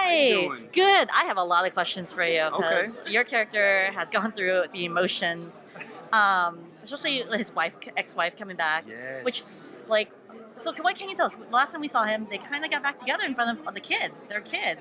How you Hi. doing? Good. I have a lot of questions for you Okay. because your character has gone through the emotions, especially his wife, ex-wife coming back. Which, Yes. like, so what can you tell us? Last time we saw him, they kind of got back together in front of the kid, their kid.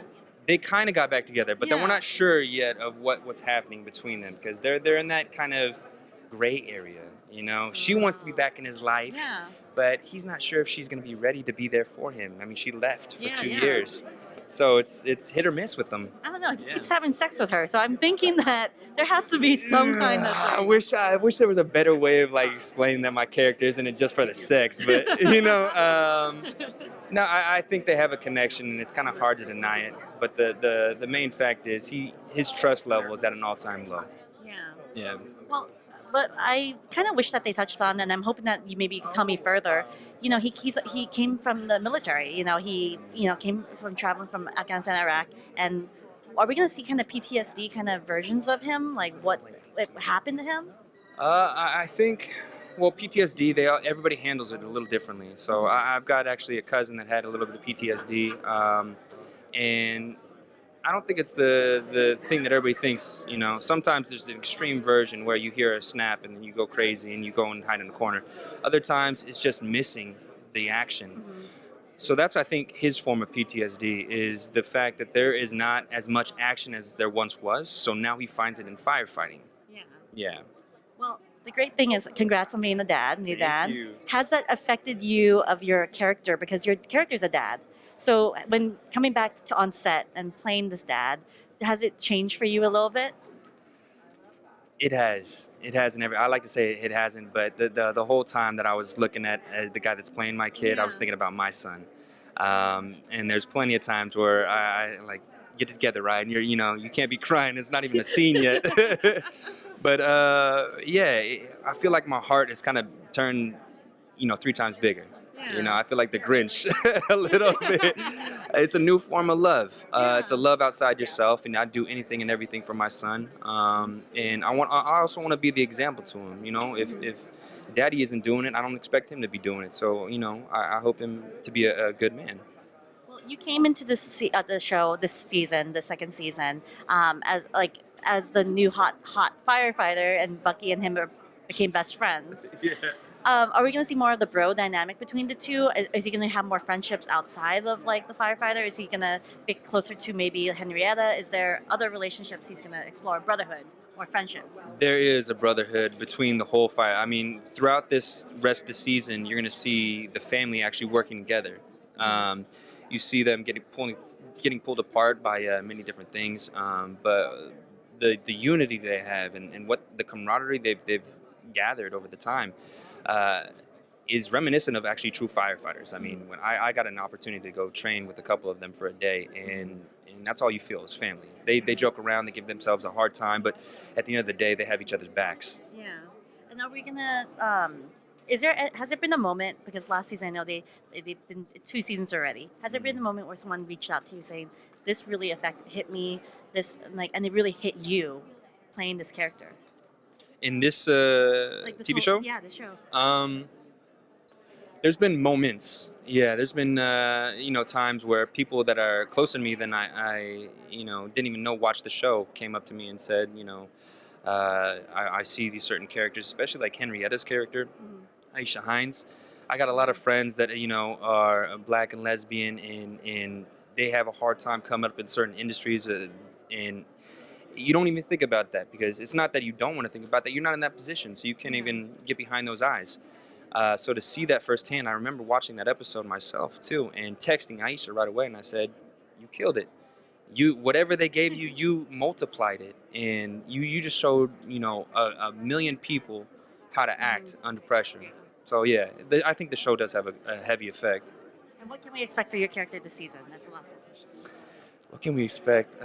They kind of got back together, but then we're Yeah. not sure yet of what's happening between them because they're in that kind of gray area. You know, she wants to be back in his life, Yeah. but he's not sure if she's going to be ready to be there for him. I mean, she left for Yeah, 2 years, so it's hit or miss with them. I don't know. He Yeah. keeps having sex with her, so I'm thinking that there has to be some kind of. I wish there was a better way of like explaining that my character isn't it just for the sex, but no, I think they have a connection, and it's kind of hard to deny it. But the main fact is his trust level is at an all-time low. Yeah. Yeah. Well, but I kind of wish that they touched on, and I'm hoping that you could tell me further. You know, he came from the military. he came from traveling from Afghanistan, Iraq, and are we going to see kind of PTSD kind of versions of him, like what happened to him? I think, well, PTSD, everybody handles it a little differently. So I've got actually a cousin that had a little bit of PTSD, and I don't think it's the thing that everybody thinks. You know, sometimes there's an extreme version where you hear a snap and then you go crazy and you go and hide in the corner. Other times it's just missing the action. So that's, I think, his form of PTSD is the fact that there is not as much action as there once was. So now he finds it in firefighting. Yeah. Yeah. Well, the great thing is, congrats on being a dad, new dad. Thank you. Has that affected you of your character? Because your character's a dad. So when coming back to on set and playing this dad, has it changed for you a little bit? It has. It hasn't ever. I like to say it hasn't, but the whole time that I was looking at the guy that's playing my kid, I was Yeah. thinking about my son. And there's plenty of times where I like get it together, right? And you can't be crying. It's not even a scene yet. But yeah, I feel like my heart has kind of turned, 3 times bigger. Yeah. I feel like the Grinch a little bit. It's a new form of love. It's a love outside yourself, and I do anything and everything for my son. And I also want to be the example to him. If Daddy isn't doing it, I don't expect him to be doing it. So, I hope him to be a good man. Well, you came into the show this season, the second season, as the new hot firefighter, and Bucky and him became best friends. Yeah. Are we going to see more of the bro dynamic between the two? Is he going to have more friendships outside of like the firefighter? Is he going to be closer to maybe Henrietta? Is there other relationships he's going to explore? Brotherhood or friendships? There is a brotherhood between the whole fire. I mean, throughout this rest of the season, you're going to see the family actually working together. You see them getting pulled apart by many different things, but the unity they have and what the camaraderie they've gathered over the time is reminiscent of actually true firefighters. I mean, when I got an opportunity to go train with a couple of them for a day, and that's all you feel is family. They joke around, they give themselves a hard time, but at the end of the day, they have each other's backs. Yeah. And are we gonna? Has there been a moment, because last season I know they've been 2 seasons already. Has there been a moment where someone reached out to you saying, "This really hit me," and it really hit you playing this character? In this Like this TV whole- show, Yeah, the show. there's been moments. Yeah, there's been times where people that are closer to me than I didn't even know watched the show came up to me and said, I see these certain characters, especially like Henrietta's character, Aisha Hines. I got a lot of friends that are black and lesbian, and they have a hard time coming up in certain industries, and you don't even think about that because it's not that you don't want to think about that. You're not in that position, so you can't even get behind those eyes. So to see that firsthand, I remember watching that episode myself too, and texting Aisha right away, and I said, "You killed it. Whatever they gave you, you multiplied it, and you just showed a million people how to act under pressure." So yeah, I think the show does have a heavy effect. And what can we expect for your character this season? That's the last one. What can we expect?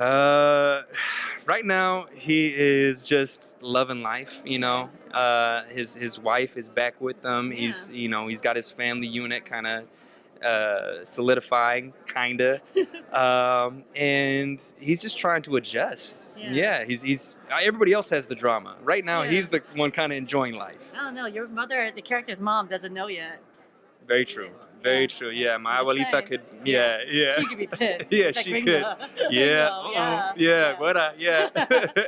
Right now, he is just loving life. His wife is back with them. Yeah. He's got his family unit kind of solidifying, kinda, and he's just trying to adjust. Yeah. He's everybody else has the drama. Right now, Yeah. he's the one kind of enjoying life. I don't know. Your mother, the character's mom, doesn't know yet. Very true. Very true. Yeah, my I'm just abuelita saying. could. Yeah, yeah. She could be pissed. Yeah, Like she Ringo. could. Yeah. Ringo, yeah. Yeah. What? Yeah.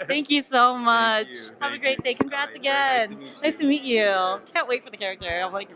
Thank you so much. you. Have a Thank great you. day. Congrats All right, very again. nice to meet you. Nice to meet you. Can't wait for the character. I'm like.